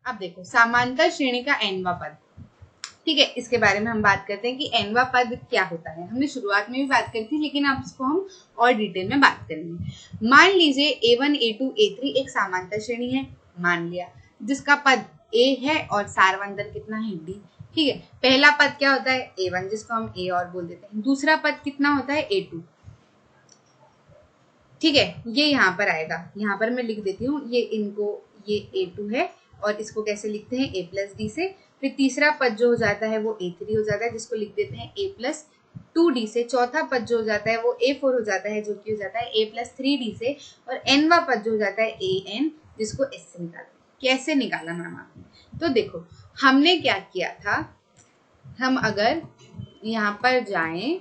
अब देखो समांतर श्रेणी का nवां पद, ठीक है, इसके बारे में हम बात करते हैं कि nवां पद क्या होता है। हमने शुरुआत में भी बात करी थी, लेकिन अब इसको हम और डिटेल में बात करेंगे। मान लीजिए a1 a2 a3 एक समांतर श्रेणी है, मान लिया, जिसका पद a है और सारवंतर कितना है d, ठीक है। पहला पद क्या होता है a1, जिसको हम a और बोल देते हैं। दूसरा पद कितना होता है a2, ठीक है, ये यहाँ पर आएगा, यहाँ पर मैं लिख देती हूँ, ये इनको, ये a2 है और इसको कैसे लिखते हैं a प्लस डी से। फिर तीसरा पद जो हो जाता है वो a3 हो जाता है, जिसको लिख देते हैं a प्लस 2d से। चौथा पद जो हो जाता है वो a4 हो जाता है, जो कि हो जाता है a प्लस 3d से। और nवां पद जो हो जाता है an, जिसको s से निकालते हैं। कैसे निकाला मैम आपने, तो देखो हमने क्या किया था, हम अगर यहाँ पर जाएं,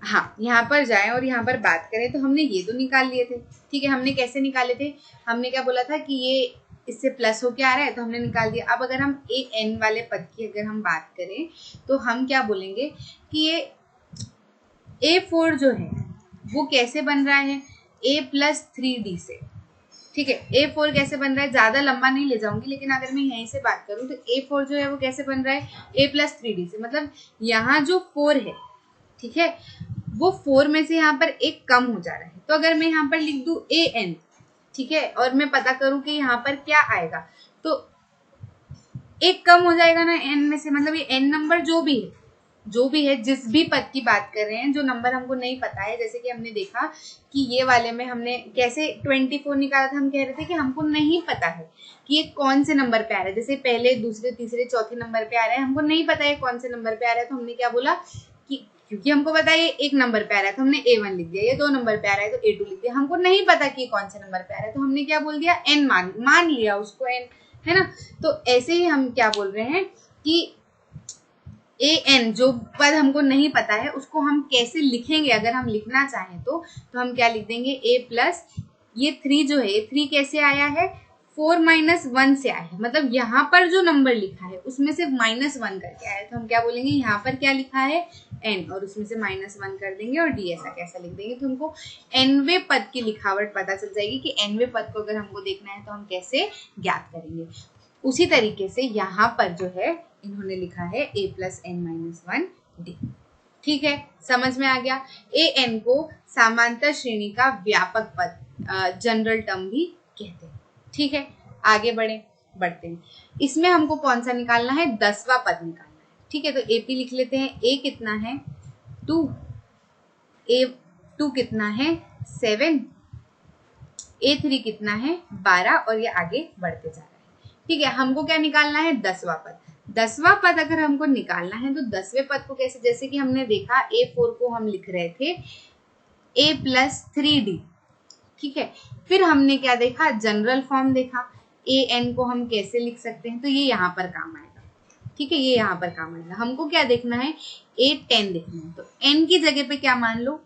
हाँ यहाँ पर जाएं और यहाँ पर बात करें, तो हमने ये तो निकाल लिए थे, ठीक है। हमने कैसे निकाले थे, हमने क्या बोला था कि ये इससे प्लस होके आ रहा है तो हमने निकाल दिया। अब अगर हम ए एन वाले पद की अगर हम बात करें तो हम क्या बोलेंगे कि ये A4 जो है वो कैसे बन रहा है a प्लस 3d से, ठीक है। A4 कैसे बन रहा है, ज्यादा लंबा नहीं ले जाऊंगी, लेकिन अगर मैं यहीं से बात करूं तो A4 जो है वो कैसे बन रहा है a प्लस 3d से। मतलब यहाँ जो 4 है, ठीक है, वो 4 में से यहाँ पर एक कम हो जा रहा है। तो अगर मैं यहाँ पर लिख दूं an, ठीक है, और मैं पता करूं कि यहाँ पर क्या आएगा, तो एक कम हो जाएगा ना n में से। मतलब ये n नंबर जो भी है, जिस भी पद की बात कर रहे हैं, जो नंबर हमको नहीं पता है, जैसे कि हमने देखा कि ये वाले में हमने कैसे 24 निकाला था। हम कह रहे थे कि हमको नहीं पता है कि ये कौन से नंबर पे आ रहा है, जैसे पहले दूसरे तीसरे चौथे नंबर पे आ रहा है, हमको नहीं पता है कौन से नंबर पे आ रहा है। तो हमने क्या बोला कि क्योंकि हमको पता है ये एक नंबर पे आ रहा है तो हमने a1 लिख दिया, ये 2 नंबर पे आ रहा है तो a2 लिख दिया। हमको नहीं पता कि कौन से नंबर पे आ रहा है तो हमने क्या बोल दिया n, मान लिया उसको n, है ना। तो ऐसे ही हम क्या बोल रहे हैं कि an जो पद हमको नहीं पता है उसको हम कैसे लिखेंगे, अगर हम लिखना चाहें तो हम क्या लिख देंगे a प्लस ये 3 जो है, 3 कैसे आया है 4 माइनस 1 से आया है। मतलब यहाँ पर जो नंबर लिखा है उसमें से माइनस 1 करके आया है, तो हम क्या बोलेंगे यहाँ पर क्या लिखा है n और उसमें से माइनस 1 कर देंगे और d ऐसा कैसा लिख देंगे। तो हमको nवे पद की लिखावट पता चल जाएगी कि nवे पद को अगर हमको देखना है तो हम कैसे ज्ञात करेंगे। उसी तरीके से यहाँ पर जो है इन्होंने लिखा है a plus n minus 1d, ठीक है, समझ में आ गया। an को समांतर श्रेणी का व्यापक पद, जनरल टर्म भी कहते हैं, ठीक है। आगे बढ़ते हैं। इसमें हमको कौन सा निकालना है, 10वां पद निकालना है, ठीक है। तो AP लिख लेते हैं, a कितना है 2, A2 कितना है 7, A3 कितना है 12 और ये आगे बढ़ते जा रहा है, ठीक है। हमको क्या निकालना है 10वां पद। 10वां पद अगर हमको निकालना है तो 10वें पद को कैसे, जैसे कि हमने देखा A4 को हम लिख रहे थे a प्लस 3d, ठीक है। फिर हमने क्या देखा, जनरल फॉर्म देखा, an को हम कैसे लिख सकते हैं, तो ये यहाँ पर काम आएगा, ठीक है, ये यहाँ पर काम आएगा। हमको क्या देखना है a10 देखना है, तो n की जगह पे क्या मान लो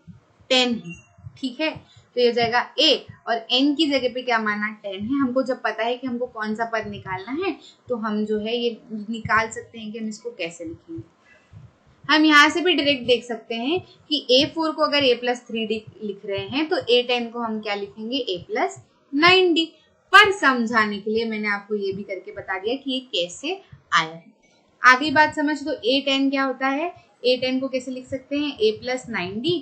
10 है, ठीक है। तो ये हो जाएगा a और n की जगह पे क्या माना 10 है। हमको जब पता है कि हमको कौन सा पद निकालना है तो हम जो है ये निकाल सकते हैं कि हम इसको कैसे लिखेंगे। हम यहाँ से भी डायरेक्ट देख सकते हैं कि A4 को अगर a प्लस 3d लिख रहे हैं तो A10 को हम क्या लिखेंगे a प्लस 9d। पर समझाने के लिए मैंने आपको ये भी करके बता दिया कि ये कैसे आया है। आगे बात समझ, तो A10 क्या होता है, A10 को कैसे लिख सकते हैं a प्लस 9d।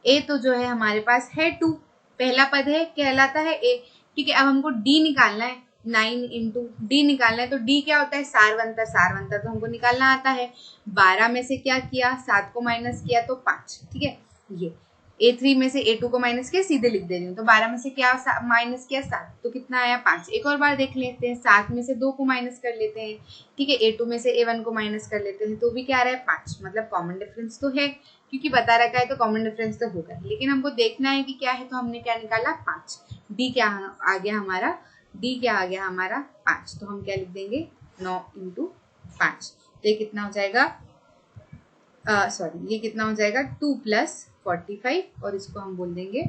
a तो जो है हमारे पास है 2, पहला पद है कहलाता है a, ठीक है। अब हमको d निकालना है, 9 इंटू डी निकालना है, तो डी क्या होता है सारवंतर तो हमको निकालना आता है। 12 में से क्या किया 7 को माइनस किया तो 5, ठीक है। ये A3 में से A2 को माइनस किया, सीधे लिख दे रही हूँ। तो 12 में से क्या माइनस किया 7, तो कितना आया 5। एक और बार देख लेते हैं, 7 में से 2 को माइनस कर लेते हैं, ठीक है। A2 में से A1 को माइनस कर लेते हैं, तो भी क्या आ रहा है 5। मतलब कॉमन डिफरेंस तो है, क्योंकि बता रखा है तो कॉमन डिफरेंस तो होगा, लेकिन हमको देखना है कि क्या है। तो हमने क्या निकाला 5। डी क्या आ गया हमारा, डी क्या आ गया हमारा 5। तो हम क्या लिख देंगे 9 इंटू 5। तो ये कितना हो जाएगा, ये कितना हो जाएगा 2 प्लस 45 और इसको हम बोल देंगे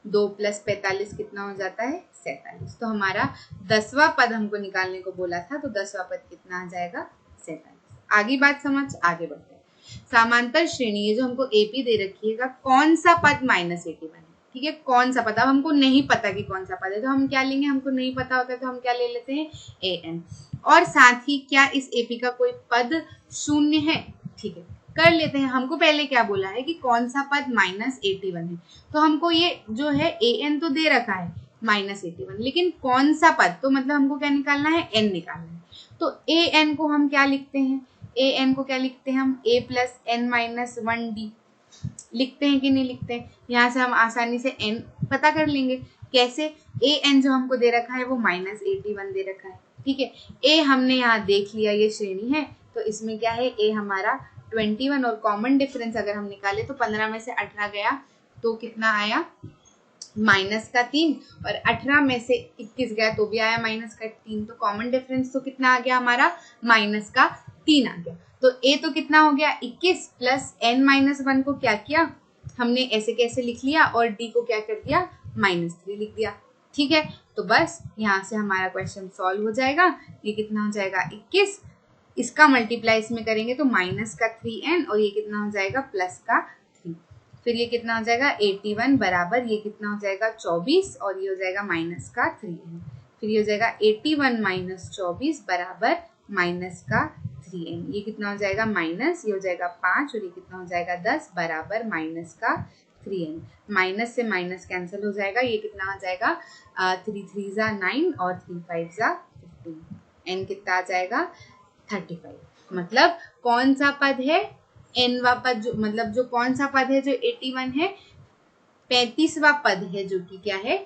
2 प्लस 45 कितना हो जाता है 47। तो हमारा 10वां पद हमको निकालने को बोला था, तो 10वां पद कितना आ जाएगा 47। आगे बात समझ, आगे बढ़ते हैं। समांतर श्रेणी, ये जो हमको AP दे रखी है, कौन सा पद -81 है, ठीक है, कौन सा पद, अब हमको नहीं पता कि कौन सा पद है तो हम क्या लेंगे, हमको नहीं पता होता है तो हम क्या ले लेते हैं, ए एन। और साथ ही क्या इस एपी का कोई पद शून्य है, ठीक है कर लेते हैं। हमको पहले क्या बोला है कि कौन सा पद -81 है, तो हमको ये जो है ए एन तो दे रखा है -81, लेकिन कौन सा पद, तो मतलब हमको क्या निकालना है, एन निकालना है। तो ए एन को हम क्या लिखते हैं, ए एन को क्या लिखते हैं हम, a plus N minus 1d लिखते हैं कि नहीं लिखते हैं। यहाँ से हम आसानी से n पता कर लेंगे, कैसे, ए एन जो हमको दे रखा है वो -81 दे रखा है, ठीक है। ए हमने यहाँ देख लिया ये श्रेणी है, तो इसमें क्या है, ए हमारा 21 और कॉमन डिफरेंस अगर हम निकाले तो 15 में से 18 गया तो कितना आया, -3, और 18 में से 21 गया तो भी आया -3, तो कॉमन डिफरेंस तो कितना आ गया हमारा, -3 आ गया। तो a तो कितना हो गया 21 प्लस n-1 को क्या किया हमने, ऐसे कैसे लिख लिया, और d को क्या कर दिया, -3 लिख दिया, ठीक है। तो बस यहाँ से हमारा क्वेश्चन सॉल्व हो जाएगा। ये कितना हो जाएगा 21, इसका मल्टीप्लाई इसमें करेंगे तो -3n, और ये कितना हो जाएगा +3, फिर ये कितना हो जाएगा 81 बराबर ये कितना हो जाएगा 24, और ये हो जाएगा -3n, फिर ये हो जाएगा 81 - 24 बराबर -3n, ये कितना हो जाएगा माइनस, ये हो जाएगा 5, और ये कितना हो जाएगा 10 बराबर -3n, माइनस से माइनस कैंसिल हो जाएगा, ये कितना आ जाएगा 3 3 जा 9 और 3 5 जा 15, n कितना आ जाएगा 35। मतलब कौन सा पद है, nवा पद, जो मतलब जो कौन सा पद है जो 81 है, 35वां पद है जो कि क्या है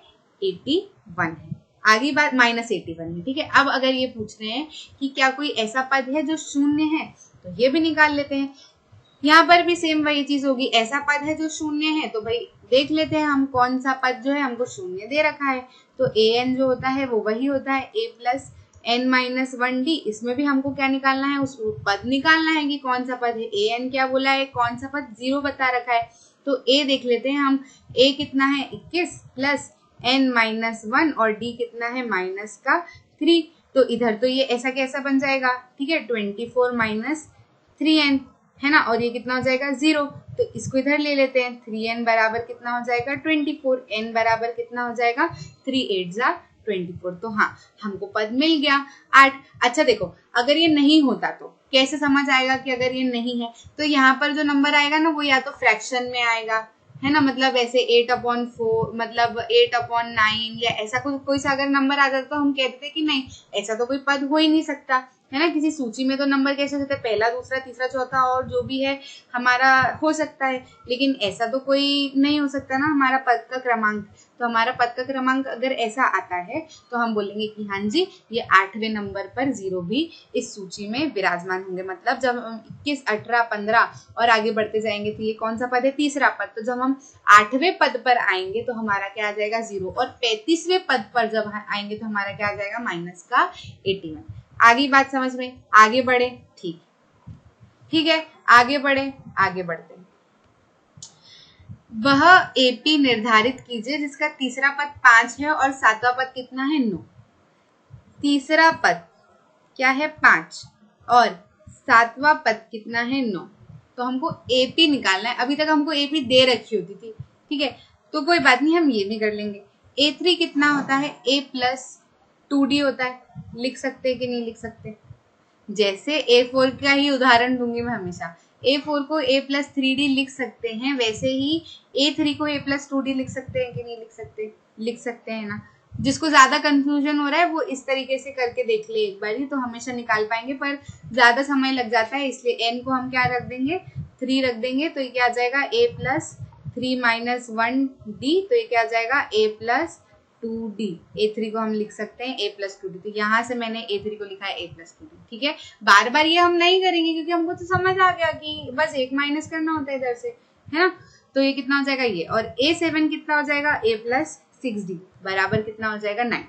81 है। आगे बात -81 में, ठीक है। अब अगर ये पूछ रहे हैं कि क्या कोई ऐसा पद है जो शून्य है, तो ये भी निकाल लेते हैं। यहाँ पर भी सेम वही चीज होगी, ऐसा पद है जो शून्य है, तो भाई देख लेते हैं हम कौन सा पद जो है हमको शून्य दे रखा है, तो ए एन जो होता है वो वही होता है a प्लस n-1d, इसमें भी हमको क्या निकालना है, उस पद निकालना है कि कौन सा पद है। ए एन क्या बोला है, कौन सा पद 0 बता रखा है, तो a देख लेते हैं हम, a कितना है 21 प्लस n-1 और d कितना है -3, तो इधर तो ये ऐसा कैसा बन जाएगा, ठीक है 24 - 3n है ना, और ये कितना हो जाएगा 0, तो इसको इधर ले लेते हैं, 3n बराबर कितना हो जाएगा 24, n बराबर कितना हो जाएगा 3 8 जा 24, तो हाँ हमको पद मिल गया 8। अच्छा देखो, अगर ये नहीं होता तो कैसे समझ आएगा कि अगर ये नहीं है, तो यहाँ पर जो नंबर आएगा ना वो या तो फ्रैक्शन में आएगा, है ना, मतलब ऐसे 8/4 मतलब 8/9 या ऐसा कोई सा अगर नंबर आ जाता तो हम कहते थे कि नहीं ऐसा तो कोई पद हो ही नहीं सकता, है ना। किसी सूची में तो नंबर कैसे होते हैं, पहला दूसरा तीसरा चौथा और जो भी है हमारा हो सकता है, लेकिन ऐसा तो कोई नहीं हो सकता ना हमारा पद का क्रमांक। तो हमारा पद का क्रमांक अगर ऐसा आता है तो हम बोलेंगे कि हाँ जी ये 8वें नंबर पर 0 भी इस सूची में विराजमान होंगे। मतलब जब हम 21, 18, 15 और आगे बढ़ते जाएंगे तो ये कौन सा पद है, तीसरा पद। तो जब हम 8वें पद पर आएंगे तो हमारा क्या आ जाएगा 0, और 35वें पद पर जब आएंगे तो हमारा क्या आ जाएगा -81। आगे बात समझ में, आगे बढ़े, ठीक है, आगे बढ़ते हैं। वह एपी निर्धारित कीजिए जिसका तीसरा पद 5 है और सातवां पद कितना है 9। तीसरा पद क्या है 5 और सातवां पद कितना है 9, तो हमको एपी निकालना है। अभी तक हमको एपी दे रखी होती थी, ठीक है, तो कोई बात नहीं हम ये भी कर लेंगे। A3 कितना होता है, a + 2d होता है, लिख सकते कि नहीं लिख सकते। जैसे A4 का ही उदाहरण दूंगी मैं हमेशा, A4 को a + 3d लिख सकते हैं, वैसे ही A3 को a + 2d लिख सकते हैं कि नहीं लिख सकते, लिख सकते हैं ना। जिसको ज्यादा कंफ्यूजन हो रहा है वो इस तरीके से करके देख ले एक बार ही, तो हमेशा निकाल पाएंगे, पर ज्यादा समय लग जाता है इसलिए n को हम क्या रख देंगे 3 रख देंगे, तो ये क्या आ जाएगा a + 3 - 1d, तो ये क्या आ जाएगा a + 2d। A3 को हम लिख सकते हैं a + 2d, तो यहाँ से मैंने A3 को लिखा है a + 2d, ठीक है। बार बार ये हम नहीं करेंगे क्योंकि हमको तो समझ आ गया कि बस एक माइनस करना होता है इधर से, है ना। तो ये कितना हो जाएगा ये, और A7 कितना हो जाएगा a + 6d बराबर कितना हो जाएगा 9,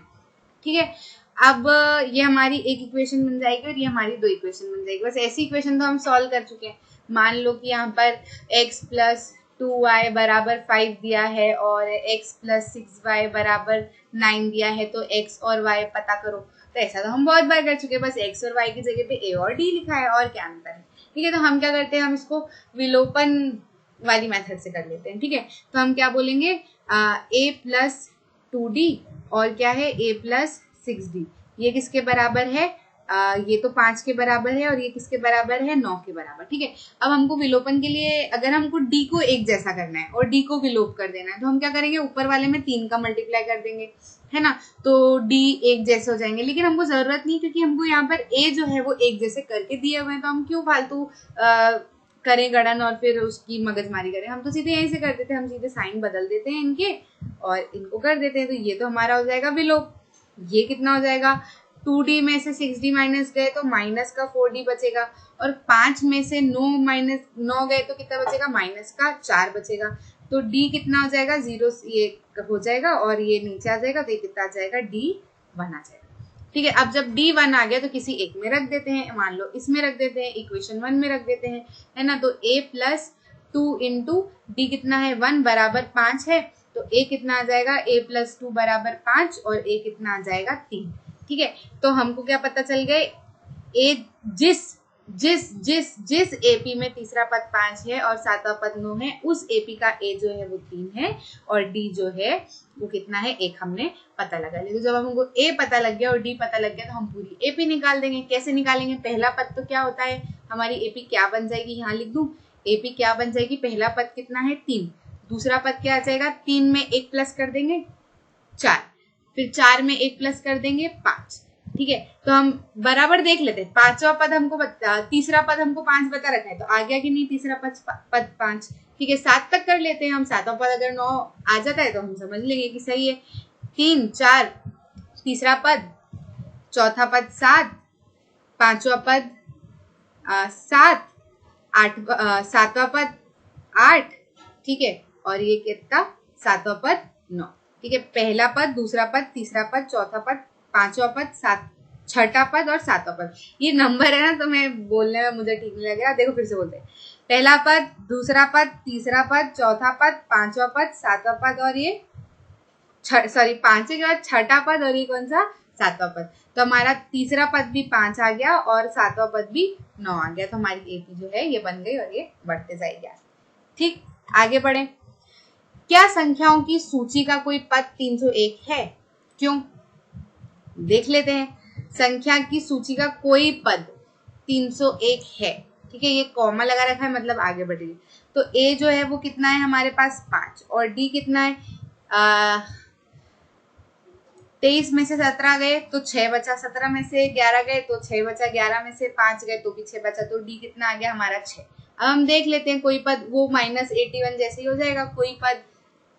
ठीक है। अब ये हमारी एक इक्वेशन बन जाएगी और ये हमारी 2 इक्वेशन बन जाएगी। बस ऐसी इक्वेशन तो हम सॉल्व कर चुके हैं। मान लो कि यहाँ पर x + 2y बराबर 5 दिया है और x + 6y बराबर 9 दिया है, तो x और y पता करो। तो ऐसा तो हम बहुत बार कर चुके हैं, बस x और y की जगह पे a और d लिखा है, और क्या अंतर है, ठीक है। तो हम क्या करते हैं, हम इसको विलोपन वाली मेथड से कर लेते हैं, ठीक है। तो हम क्या बोलेंगे, a प्लस 2d और क्या है a प्लस 6d। ये किसके बराबर है? ये तो 5 के बराबर है और ये किसके बराबर है? 9 के बराबर। ठीक है, अब हमको विलोपन के लिए अगर हमको d को एक जैसा करना है और d को विलोप कर देना है तो हम क्या करेंगे? ऊपर वाले में 3 का मल्टीप्लाई कर देंगे, है ना, तो d एक जैसे हो जाएंगे। लेकिन हमको जरूरत नहीं, क्योंकि हमको यहाँ पर a जो है वो एक जैसे करके दिए हुए हैं, तो हम क्यों फालतू करें गणन और फिर उसकी मगजमारी करें। हम तो सीधे यहीं से कर देते हैं, हम सीधे साइन बदल देते हैं इनके और इनको कर देते हैं। तो ये तो हमारा हो जाएगा विलोप। ये कितना हो जाएगा? 2d में से 6d माइनस गए तो माइनस का 4d बचेगा, और 5 में से 9 गए तो कितना बचेगा? माइनस का 4 बचेगा। तो d कितना हो जाएगा? 0 ये हो जाएगा और ये नीचे आ जाएगा, तो ये कितना आ जाएगा? d1 आ जाएगा। ठीक है, अब जब d1 आ गया तो किसी एक में रख देते हैं, मान लो इसमें रख देते हैं, इक्वेशन 1 में रख देते हैं, है ना। तो a प्लस 2 इंटू डी कितना है? 1 बराबर 5 है, तो a कितना आ जाएगा? a प्लस 2 बराबर 5 और a कितना आ जाएगा? 3। ठीक है, तो हमको क्या पता चल गए? a जिस AP में तीसरा पद 5 है और सातवां पद 9 है, उस AP का a जो है वो 3 है और d जो है वो कितना है? 1 हमने पता लगा लिया। तो जब हमको a पता लग गया और d पता लग गया तो हम पूरी AP निकाल देंगे। कैसे निकालेंगे? पहला पद तो क्या होता है? हमारी AP क्या बन जाएगी? यहाँ लिख दूं, AP क्या बन जाएगी? पहला पद कितना है? 3। दूसरा पद क्या आ जाएगा? 3 में 1 प्लस कर देंगे 4, फिर 4 में 1 प्लस कर देंगे 5। ठीक है, तो हम बराबर देख लेते हैं। पांचवा पद हमको तीसरा पद हमको 5 बता रखा है, तो आ गया कि नहीं तीसरा पद 5। ठीक है, 7 तक कर लेते हैं हम। सातवां पद अगर 9 आ जाता है तो हम समझ लेंगे कि सही है। 3 4 तीसरा पद, चौथा पद 7, पांचवा पद 7, सातवां पद 8। ठीक है, और ये कितना? सातवां पद 9। ठीक है, पहला पद, दूसरा पद, तीसरा पद, चौथा पद, पांचवा पद, छठा पद और सातवां पद। ये नंबर है ना, तो मैं बोलने में मुझे ठीक नहीं लग रहा। देखो फिर से बोलते हैं, पहला पद, दूसरा पद, तीसरा पद, चौथा पद, पांचवा पद, सातवां पद और ये 5 के बाद छठा पद और ये कौन सा? सातवां पद। तो हमारा तीसरा पद भी 5 आ गया और सातवां पद भी 9 आ गया। तो हमारी AP जो है ये बन गई और ये बढ़ते जाएगी। ठीक, आगे बढ़े। क्या संख्याओं की सूची का कोई पद 301 है? क्यों? देख लेते हैं। संख्या की सूची का कोई पद 301 है। ठीक है, ये कॉमा लगा रखा है, मतलब आगे बढ़ेगी। तो a जो है वो कितना है हमारे पास? 5 और d कितना है? 23 में से 17 गए तो 6 बचा, 17 में से 11 गए तो 6 बचा, 11 में से 5 गए तो भी 6 बचा, तो d कितना आ गया हमारा? 6। अब हम देख लेते हैं कोई पद, वो -81 जैसे ही हो जाएगा कोई पद।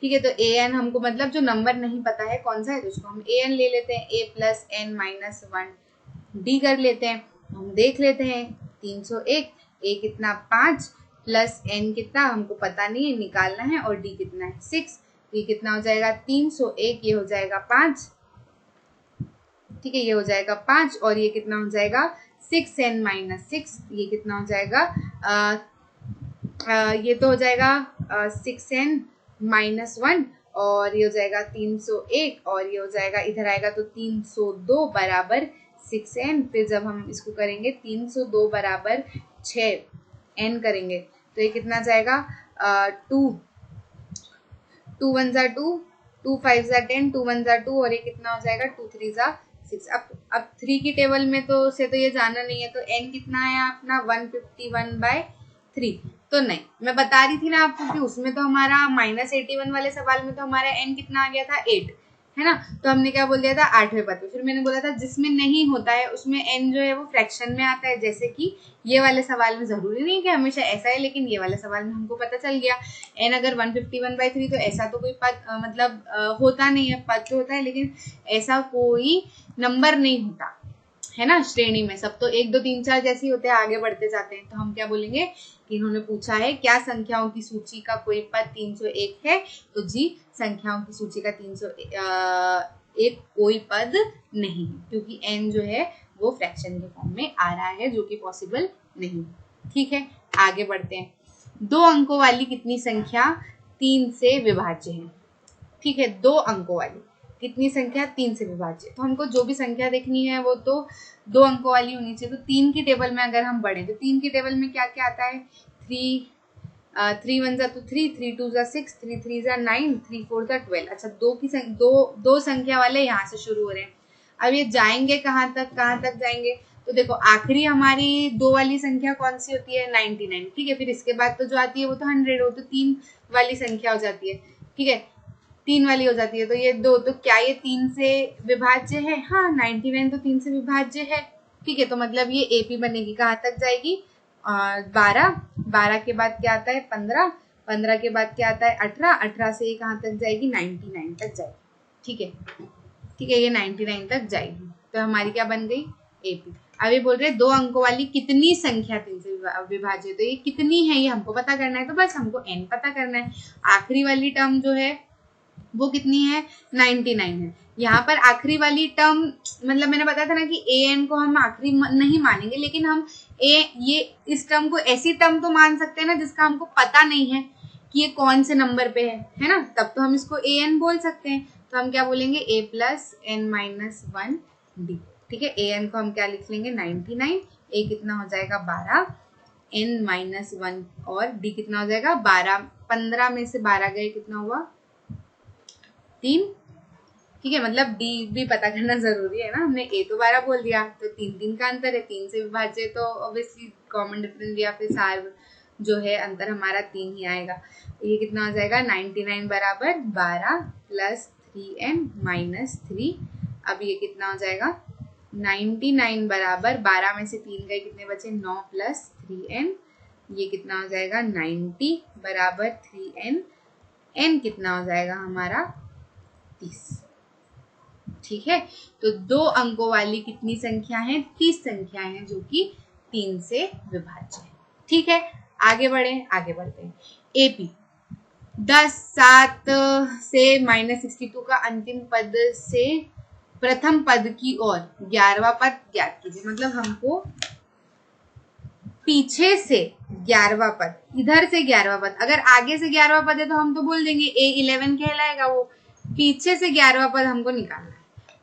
ठीक है, तो an हमको मतलब जो नंबर नहीं पता है कौन सा है, तो उसको हम an ले लेते हैं। a plus n minus 1 d कर लेते हैं। हम देख लेते हैं 301, a कितना? 5 प्लस n कितना हमको पता नहीं है, निकालना है, और d कितना है? 6। ये कितना हो जाएगा? 301, ये हो जाएगा 5। ठीक है, ये हो जाएगा 5 और ये कितना हो जाएगा? 6n minus 6। ये कितना हो जाएगा? ये तो हो जाएगा 6n माइनस 1 और ये हो जाएगा 301 और ये हो जाएगा, इधर आएगा तो 302 बराबर 6n। फिर जब हम इसको करेंगे 302 बराबर 6n करेंगे तो ये कितना जाएगा? 2 1 2, 2 5 10, 2 1 2 और ये कितना हो जाएगा? 2 3 6। अब 3 की टेबल में तो से तो ये जाना नहीं है, तो n कितना है अपना? 151/3। तो नहीं, मैं बता रही थी ना आपको कि उसमें तो हमारा -81 वाले सवाल में तो हमारा n कितना आ गया था? 8, है ना। तो हमने क्या बोल दिया था? 8वें पद पे। फिर मैंने बोला था जिसमें नहीं होता है उसमें n जो है वो फ्रैक्शन में आता है, जैसे कि ये वाले सवाल में। जरूरी नहीं कि हमेशा ऐसा है, लेकिन ये वाले सवाल में हमको पता चल गया n अगर 151/3, तो ऐसा तो कोई पद मतलब होता नहीं है। पद तो होता है लेकिन ऐसा कोई नंबर नहीं होता है ना श्रेणी में। सब तो 1 2 3 4 जैसे होते हैं, आगे बढ़ते जाते हैं। तो हम क्या बोलेंगे कि इन्होंने पूछा है क्या संख्याओं की सूची का कोई पद 301 है? तो जी, संख्याओं की सूची का 301 कोई पद नहीं है, क्योंकि n जो है वो फ्रैक्शन के फॉर्म में आ रहा है, जो कि पॉसिबल नहीं। ठीक है, आगे बढ़ते हैं। 2 अंकों वाली कितनी संख्या 3 से विभाज्य है? ठीक है, 2 अंकों वाली कितनी संख्या 3 से विभाज्य? तो हमको जो भी संख्या देखनी है वो तो 2 अंकों वाली होनी चाहिए। तो 3 की टेबल में अगर हम बढ़े तो 3 की टेबल में क्या क्या आता है? 3 3 1 तो 3, 3 2 6, 3 3 9, 3 4 12। अच्छा, दो संख्या वाले यहाँ से शुरू हो रहे हैं। अब ये जाएंगे कहाँ तक जाएंगे? तो देखो आखिरी हमारी दो वाली संख्या कौन सी होती है? 99। ठीक है, फिर इसके बाद तो जो आती है वो तो 100, वो तो 3 वाली संख्या हो जाती है। ठीक है, 3 वाली हो जाती है। तो ये दो, तो क्या ये 3 से विभाज्य है? हाँ, 99 तो 3 से विभाज्य है। ठीक है, तो मतलब ये एपी बनेगी। कहाँ तक जाएगी? 12, 12 के बाद क्या आता है? 15, 15 के बाद क्या आता है? 18, 18 से ये कहाँ तक जाएगी? 99 तक जाएगी। ठीक है, ठीक है, ये 99 तक जाएगी। तो हमारी क्या बन गई? एपी। अब ये बोल रहे हैं दो अंकों वाली कितनी संख्या 3 से विभाजित? तो ये कितनी है ये हमको पता करना है। तो बस हमको n पता करना है। आखिरी वाली टर्म जो है वो कितनी है? 99 है। यहाँ पर आखिरी वाली टर्म, मतलब मैंने बताया था ना कि an को हम आखिरी नहीं मानेंगे, लेकिन हम ये इस टर्म को ऐसी टर्म तो मान सकते हैं ना जिसका हमको पता नहीं है कि ये कौन से नंबर पे है ना? तब तो हम इसको an बोल सकते हैं। तो हम क्या बोलेंगे? a plus n minus 1 d। ठीक है, an को हम क्या लिख लेंगे? 99, a कितना हो जाएगा? 12, n माइनस 1 और d कितना हो जाएगा? 12। 15 में से 12 गए, कितना हुआ? 3। ठीक है, मतलब डी भी पता करना जरूरी है ना। हमने ए तो 12 बोल दिया, तो 3 3 का अंतर है, 3 से विभाज्य, तो ऑब्वियसली कॉमन डिफरेंस या फिर सार जो है अंतर हमारा 3 ही आएगा। ये कितना हो जाएगा? 99 बराबर 12 प्लस 3n माइनस 3। अब ये कितना हो जाएगा? 99 बराबर 12 में से 3 गए, कितने बचे? 9 प्लस 3n। ये कितना हो जाएगा? 90 बराबर 3n। n कितना हो जाएगा हमारा? 30। ठीक है, तो दो अंकों वाली कितनी संख्या है? 30 संख्या है जो कि 3 से विभाज्य है। ठीक है, आगे बढ़ते हैं। एपी 10, 7 से -62 का अंतिम पद से प्रथम पद की ओर 11वां पद ज्ञात कीजिए। मतलब हमको पीछे से 11वां पद, इधर से 11वां पद, अगर आगे से 11वां पद है तो हम तो बोल देंगे A11 कहलाएगा वो। पीछे से 11वां पद हमको निकालना है,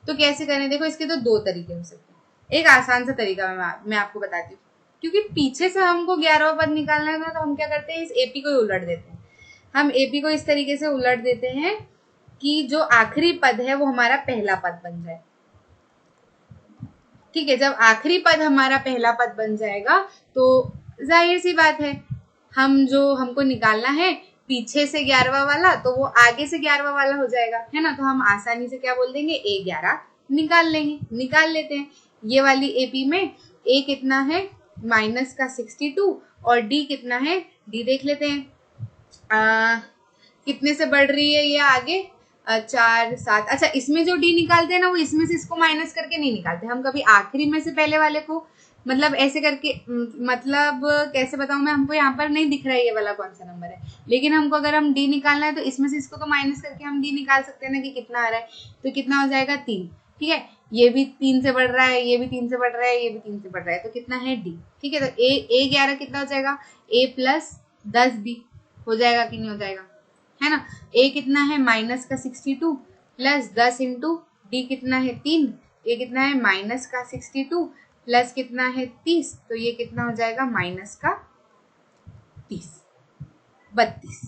तो कैसे करें? देखो, इसके तो दो तरीके हो सकते हैं। एक आसान सा तरीका मैं आपको बताती हूँ। क्योंकि पीछे से हमको 11वां पद निकालना है तो हम क्या करते हैं? इस एपी को उलट देते हैं। हम एपी को इस तरीके से उलट देते हैं कि जो आखिरी पद है वो हमारा पहला पद बन जाए। ठीक है, जब आखिरी पद हमारा पहला पद बन जाएगा तो जाहिर सी बात है, हम जो हमको निकालना है पीछे से 11वां वाला, तो वो आगे से 11वां वाला हो जाएगा, है ना? तो हम आसानी से क्या बोल देंगे? A11 निकाल लेते हैं। ये वाली एपी में A कितना है? माइनस का 62 और D कितना है? D देख लेते हैं। कितने से बढ़ रही है ये आगे? 4 7। अच्छा, इसमें जो डी निकालते हैं ना, वो इसमें से इसको माइनस करके नहीं निकालते। हम कभी आखिरी में से पहले वाले को, मतलब ऐसे करके, मतलब कैसे बताऊं मैं, हमको यहाँ पर नहीं दिख रहा है ये वाला कौन सा नंबर है, लेकिन हमको अगर हम डी निकालना है तो इसमें से इसको तो माइनस करके हम डी निकाल सकते हैं ना कि कितना आ रहा है। तो कितना हो जाएगा? 3। ठीक है, ये भी 3 से बढ़ रहा है, ये भी 3 से बढ़ रहा है, ये भी 3 से बढ़ रहा है, तो कितना है? डी। ठीक है, तो A11 कितना हो जाएगा? A प्लस 10B हो जाएगा कि नहीं हो जाएगा, है ना? A कितना है? माइनस का 62 प्लस 10 इंटू डी कितना है? 3। ये कितना है? माइनस का 62 प्लस कितना है? 30। तो ये कितना हो जाएगा? माइनस का 30, 32।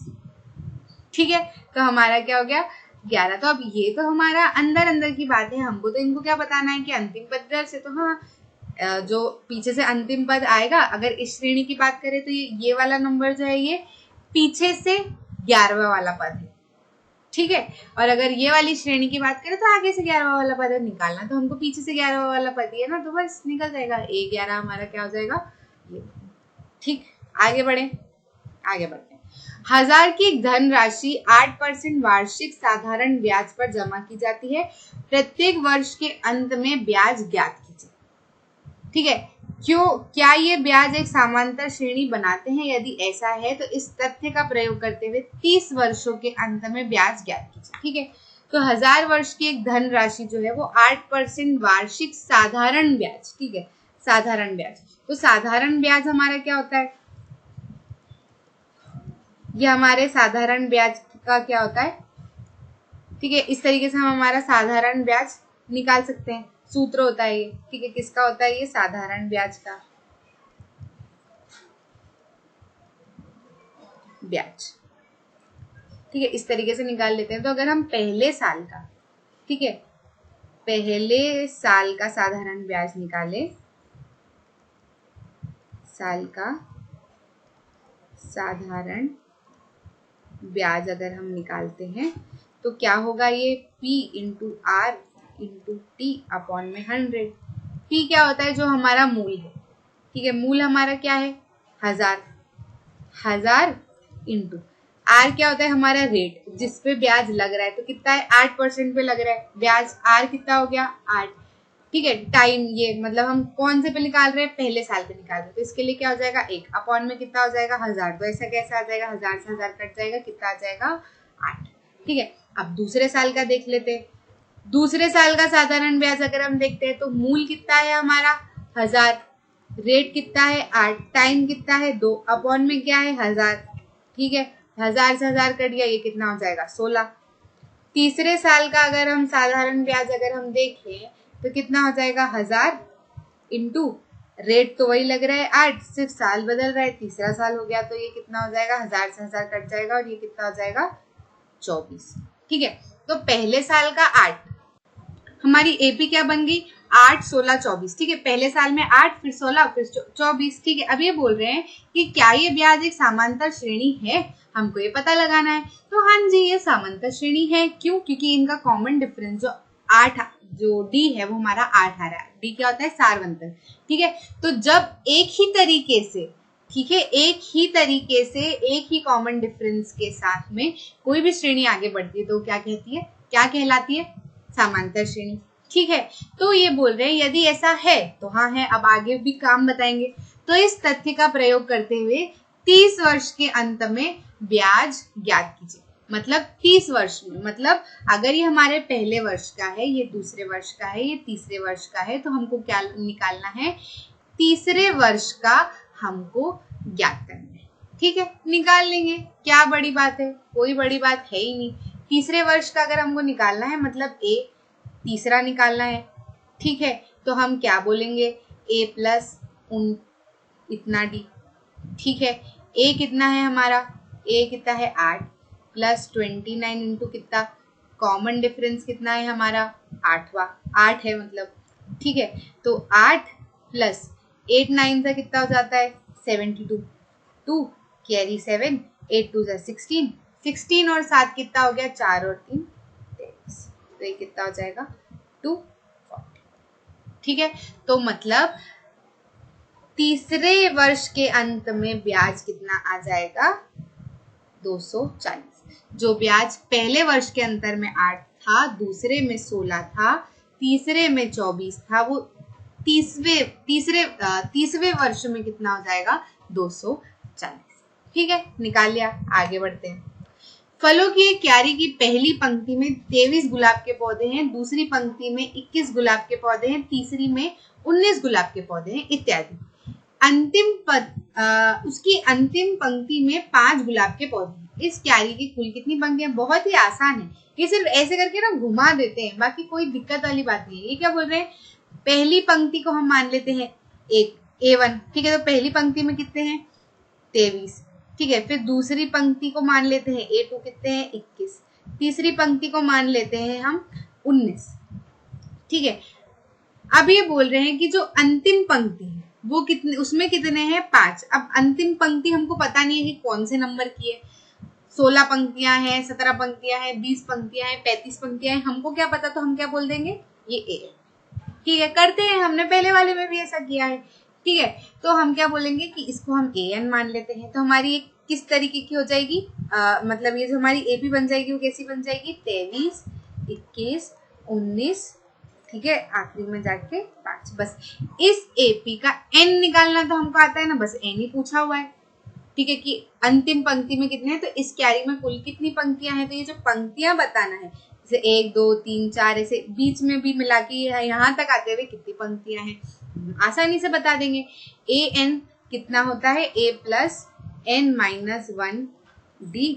ठीक है, तो हमारा क्या हो गया? 11। तो अब ये तो हमारा अंदर की बात है, हमको तो इनको क्या बताना है कि अंतिम पद से, तो हाँ, जो पीछे से अंतिम पद आएगा, अगर इस श्रेणी की बात करें तो ये वाला नंबर जो है ये पीछे से 11वां वाला पद है। ठीक है, और अगर ये वाली श्रेणी की बात करें तो आगे से 11वां वाला पद है। निकालना तो हमको पीछे से 11वां वाला पद ही है ना, तो बस निकल जाएगा। A11 हमारा क्या हो जाएगा? ये। ठीक, आगे बढ़ते हैं। 1000 की धनराशि 8% वार्षिक साधारण ब्याज पर जमा की जाती है। प्रत्येक वर्ष के अंत में ब्याज ज्ञात कीजिए। ठीक है, क्या ये ब्याज एक समांतर श्रेणी बनाते हैं? यदि ऐसा है तो इस तथ्य का प्रयोग करते हुए 30 वर्षों के अंत में ब्याज ज्ञात कीजिए। ठीक है, तो 1000 वर्ष की एक धन राशि जो है वो 8% वार्षिक साधारण ब्याज। ठीक है, साधारण ब्याज, तो साधारण ब्याज हमारा क्या होता है? ये हमारे साधारण ब्याज का क्या होता है? ठीक है, इस तरीके से हम हमारा साधारण ब्याज निकाल सकते हैं। सूत्र होता है ये। ठीक है, किसका होता है ये? साधारण ब्याज का। ब्याज। ठीक है, इस तरीके से निकाल लेते हैं। तो अगर हम पहले साल का, ठीक है, पहले साल का साधारण ब्याज निकाले, साल का साधारण ब्याज अगर हम निकालते हैं तो क्या होगा, ये P into R into T upon में 100। P क्या होता है, जो हमारा मूल है। ठीक है, मूल हमारा क्या है, 1000 इंटू आर क्या होता है, हमारा रेट जिस पे ब्याज लग रहा है। तो कितना है, 8% पे लग रहा है ब्याज। आर कितना हो गया, 8। ठीक है, टाइम, ये मतलब हम कौन से पे निकाल रहे हैं, पहले साल पे निकाल रहे हैं। तो इसके लिए क्या हो जाएगा, 1 अपॉन में कितना हो जाएगा, 1000। तो ऐसा कैसे आ जाएगा, 1000 से 1000 कट जाएगा, कितना आ जाएगा, 8। ठीक है, अब दूसरे साल का देख लेते हैं। दूसरे साल का साधारण ब्याज अगर हम देखते हैं तो मूल कितना है हमारा, 1000, रेट कितना है, 8, टाइम कितना है, 2 अपॉन में क्या है, 1000। ठीक है, 1000 से 1000 कट गया, ये कितना हो जाएगा, 16। तीसरे साल का अगर हम साधारण ब्याज अगर हम देखें तो कितना हो जाएगा, 1000 इंटू रेट तो वही लग रहा है 8, सिर्फ साल बदल रहा है, तीसरा साल हो गया। तो ये कितना हो जाएगा, 1000 से 1000 कट जाएगा और ये कितना हो जाएगा, 24। ठीक है, तो पहले साल का 8, हमारी एपी क्या बन गई, 8, 16, 24। ठीक है, पहले साल में 8, फिर 16, फिर 24। ठीक है, अब ये बोल रहे हैं कि क्या ये ब्याज एक समांतर श्रेणी है, हमको ये पता लगाना है। तो हाँ जी, ये समांतर श्रेणी है। क्यों, क्योंकि इनका कॉमन डिफरेंस जो 8, जो डी है वो हमारा 8 आ रहा है। डी क्या होता है, सारवंतर। ठीक है, तो जब एक ही तरीके से, ठीक है, एक ही तरीके से एक ही कॉमन डिफरेंस के साथ में कोई भी श्रेणी आगे बढ़ती है तो क्या कहती है, क्या कहलाती है, समांतर श्रेणी। ठीक है, तो ये बोल रहे हैं यदि ऐसा है तो हाँ है। अब आगे भी काम बताएंगे। तो इस तथ्य का प्रयोग करते हुए 30 वर्ष के अंत में ब्याज ज्ञात कीजिए। मतलब 30 वर्ष में, मतलब अगर ये हमारे पहले वर्ष का है, ये दूसरे वर्ष का है, ये तीसरे वर्ष का है, तो हमको क्या निकालना है, तीसरे वर्ष का हमको ज्ञात करना है। ठीक है, निकाल लेंगे, क्या बड़ी बात है, कोई बड़ी बात है ही नहीं। तीसरे वर्ष का अगर हमको निकालना है मतलब ए तीसरा निकालना है। ठीक है, तो हम क्या बोलेंगे, ए प्लस इतना डी। ठीक है, ए कितना है हमारा, ए कितना है 8 प्लस 29 इंटू कितना, कॉमन डिफरेंस कितना है हमारा, 8 है मतलब। ठीक है, तो 8 प्लस 8 9 से कितना हो जाता है, 72, 2 कैरी 7, 8 2 16, 16 और 7 कितना हो गया, 4 और 3 23। तो ये कितना हो जाएगा, 240। ठीक है, तो मतलब तीसरे वर्ष के अंत में ब्याज कितना आ जाएगा, 240। जो ब्याज पहले वर्ष के अंतर में 8 था, दूसरे में 16 था, तीसरे में 24 था, वो तीसरे वर्ष में कितना हो जाएगा, 240। ठीक है, निकाल लिया, आगे बढ़ते हैं। फलों की एक क्यारी की पहली पंक्ति में 23 गुलाब के पौधे हैं, दूसरी पंक्ति में 21 गुलाब के पौधे हैं, तीसरी में 19 गुलाब के पौधे हैं, इत्यादि। उसकी अंतिम पंक्ति में 5 गुलाब के पौधे हैं। इस क्यारी की कुल कितनी पंक्तियां, बहुत ही आसान है, ये सिर्फ ऐसे करके ना घुमा देते हैं, बाकी कोई दिक्कत वाली बात नहीं है। ये क्या बोल रहे हैं, पहली पंक्ति को हम मान लेते हैं A1। ठीक है, तो पहली पंक्ति में कितने हैं, 23। ठीक है, फिर दूसरी पंक्ति को मान लेते हैं A2 कितने हैं, 21। तीसरी पंक्ति को मान लेते हैं हम 19। ठीक है, अब ये बोल रहे हैं कि जो अंतिम पंक्ति है वो कितने, उसमें कितने हैं, 5। अब अंतिम पंक्ति हमको पता नहीं है कि कौन से नंबर की है, 16 पंक्तियां हैं, 17 पंक्तियां हैं, 20 पंक्तियां हैं, 35 पंक्तियां हैं, हमको क्या पता, तो हम क्या बोल देंगे, ये A है। ठीक है, करते हैं, हमने पहले वाले में भी ऐसा किया है। ठीक है, तो हम क्या बोलेंगे कि इसको हम AN मान लेते हैं। तो हमारी एक किस तरीके की हो जाएगी, मतलब ये जो हमारी AP बन जाएगी वो कैसी बन जाएगी, 23, 21, 19, ठीक है, आखिरी में जाके 5। बस इस AP का N निकालना तो हमको आता है ना, बस N ही पूछा हुआ है। ठीक है, कि अंतिम पंक्ति में कितने हैं, तो इस क्यारी में कुल कितनी पंक्तियां हैं, तो ये जो पंक्तियां बताना है, जैसे 1 2 3 4 ऐसे बीच में भी मिला के यहाँ तक आते हुए कितनी पंक्तियां हैं, आसानी से बता देंगे। AN कितना होता है, A plus N minus 1 D।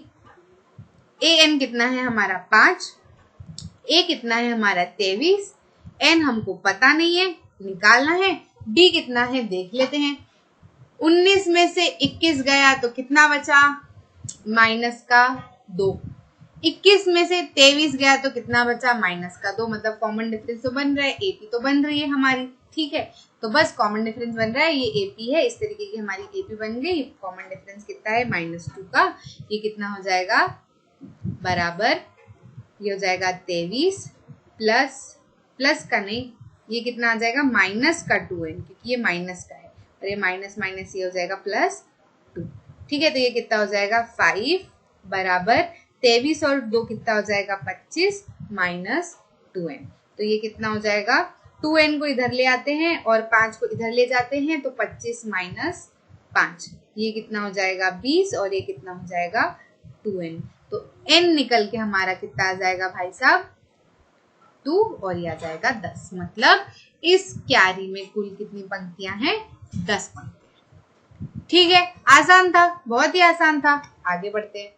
AN कितना है हमारा 5, A कितना है हमारा 23, N हमको पता नहीं है, निकालना है, D कितना है देख लेते हैं। 19 में से 21 गया तो कितना बचा, माइनस का 2, 21 में से 23 गया तो कितना बचा, माइनस का 2, मतलब कॉमन डिफरेंस तो बन रहा है, एपी तो बन रही है हमारी, ठीक है। तो बस कॉमन डिफरेंस बन रहा है, ये एपी है, इस तरीके की हमारी एपी बन गई। कॉमन डिफरेंस कितना है, -2 का, ये कितना हो जाएगा, बराबर, ये हो जाएगा 23 प्लस का नहीं, ये कितना आ जाएगा, माइनस का 2n, क्योंकि ये माइनस का है, और ये माइनस माइनस ये हो जाएगा +2, ठीक है। तो ये कितना हो जाएगा 5 बराबर 23 और 2 कितना हो जाएगा 25 -2n। तो ये कितना हो जाएगा, 2n को इधर ले आते हैं और 5 को इधर ले जाते हैं, तो 25 - 5, ये कितना हो जाएगा 20, और ये कितना हो जाएगा 2n। तो n निकल के हमारा कितना आ जाएगा भाई साहब, 2, और ये आ जाएगा 10। मतलब इस क्यारी में कुल कितनी पंक्तियां हैं, 10 पंक्तियां। ठीक है, आसान था, बहुत ही आसान था। आगे बढ़ते हैं।